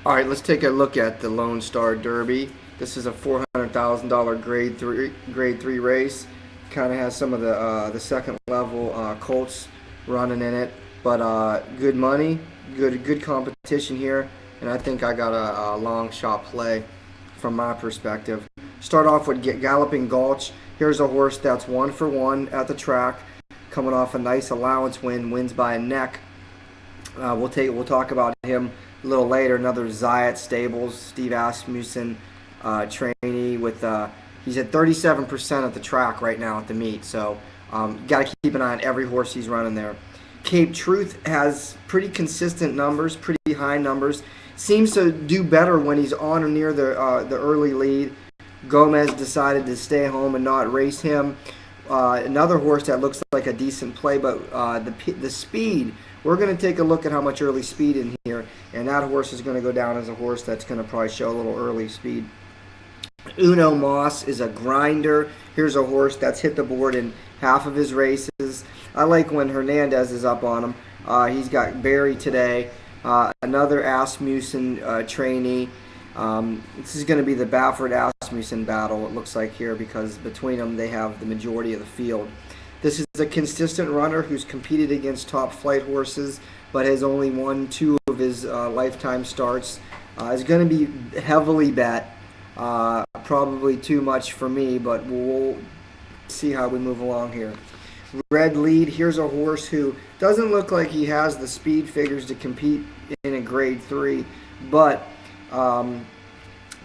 All right, let's take a look at the Lone Star Derby. This is a $400,000 grade three race. Kind of has some of the second level Colts running in it, but good money, good competition here, and I think I got a long shot play from my perspective. Start off with Galloping Gulch. Here's a horse that's 1 for 1 at the track, coming off a nice allowance win, wins by a neck. We'll talk about him a little later. Another Zayat Stables, Steve Asmussen trainee with he's at 37% at the track right now at the meet. So got to keep an eye on every horse he's running there. Cape Truth has pretty consistent numbers, pretty high numbers. Seems to do better when he's on or near the early lead. Gomez decided to stay home and not race him. Another horse that looks like a decent play, but the speed. We're going to take a look at how much early speed in here, and that horse is going to go down as a horse that's going to probably show a little early speed. Uno Moss is a grinder. Here's a horse that's hit the board in half of his races. I like when Hernandez is up on him. He's got Barry today. Another Asmussen trainee. This is going to be the Baffert-Asmussen battle, it looks like here, because between them they have the majority of the field. This is a consistent runner who's competed against top flight horses, but has only won 2 of his lifetime starts. Is going to be heavily bet. Probably too much for me, but we'll see how we move along here. Red Lead, here's a horse who doesn't look like he has the speed figures to compete in a grade 3, but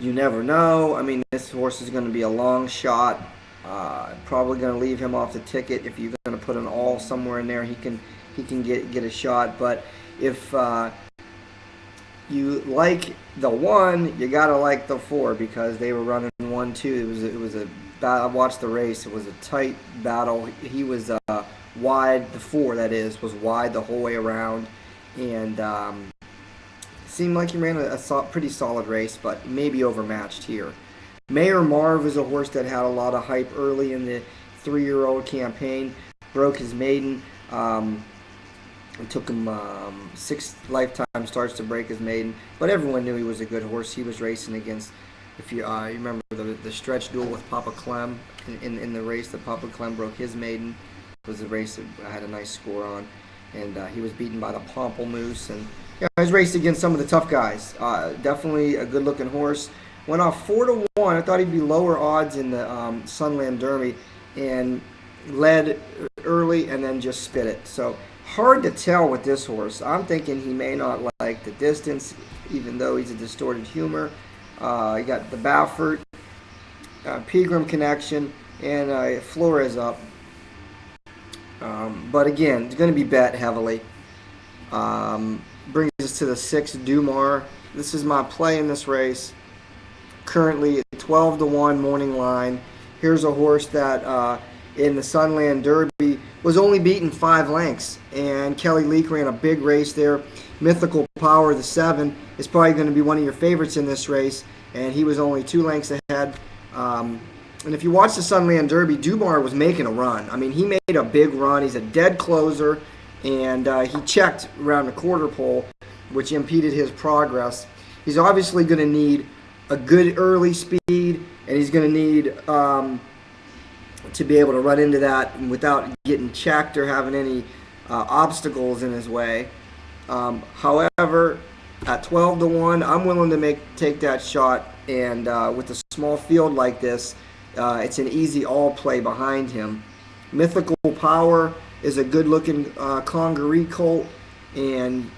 you never know. I mean, this horse is going to be a long shot. Probably going to leave him off the ticket. If you're going to put an all somewhere in there, he can get a shot. But if you like the 1, you gotta like the 4, because they were running 1-2. It was a I watched the race. It was a tight battle. He was wide. The 4, that is, was wide the whole way around, and seemed like he ran a pretty solid race, but maybe overmatched here. Mayor Marv is a horse that had a lot of hype early in the 3-year-old campaign. Broke his maiden. It took him 6 lifetime starts to break his maiden, but everyone knew he was a good horse. He was racing against, if you remember the stretch duel with Papa Clem in the race that Papa Clem broke his maiden. It was a race that I had a nice score on, and he was beaten by the Pomplamoose, and yeah, he was raced against some of the tough guys. Definitely a good-looking horse. Went off 4-1. I thought he'd be lower odds in the Sunland Derby, and led early and then just spit it. So hard to tell with this horse. I'm thinking he may not like the distance, even though he's a distorted humor. You got the Baffert, Pegram connection, and Flores up. But again, it's going to be bet heavily. Brings us to the 6, Dumar. This is my play in this race. Currently 12-1 morning line. Here's a horse that in the Sunland Derby was only beaten 5 lengths, and Kelly Leak ran a big race there. Mythical Power, the 7, is probably going to be one of your favorites in this race, and he was only 2 lengths ahead. And if you watch the Sunland Derby, Dumar was making a run. I mean, he made a big run. He's a dead closer, and he checked around the quarter pole, which impeded his progress. He's obviously going to need a good early speed, and he's going to need to be able to run into that without getting checked or having any obstacles in his way. However, at 12-1, I'm willing to take that shot, and with a small field like this, it's an easy all play behind him. Mythical Power is a good-looking Congaree colt, and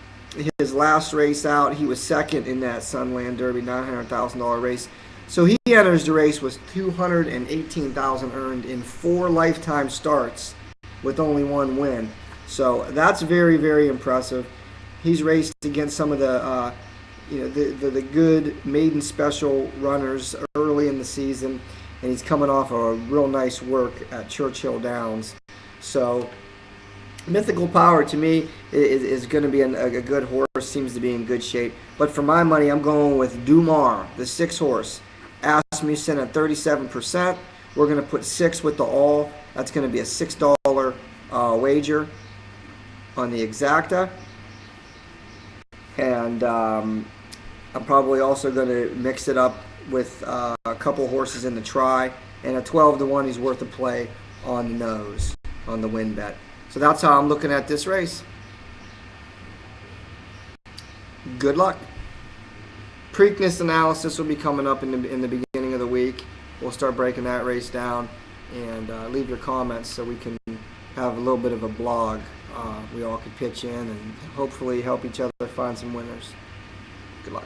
his last race out, he was second in that Sunland Derby, $900,000 race. So he enters the race with $218,000 earned in 4 lifetime starts with only 1 win. So that's very, very impressive. He's raced against some of the the good maiden special runners early in the season, and he's coming off a real nice work at Churchill Downs. So Mythical Power, to me, is going to be a good horse, seems to be in good shape. But for my money, I'm going with Dumar, the 6 horse. Asmussen at 37%. We're going to put 6 with the all. That's going to be a $6 wager on the exacta. And I'm probably also going to mix it up with a couple horses in the try, and a 12-1 is worth a play on the nose on the win bet. So that's how I'm looking at this race. Good luck. Preakness analysis will be coming up in the beginning of the week. We'll start breaking that race down, and leave your comments so we can have a little bit of a blog. We all could pitch in and hopefully help each other find some winners. Good luck.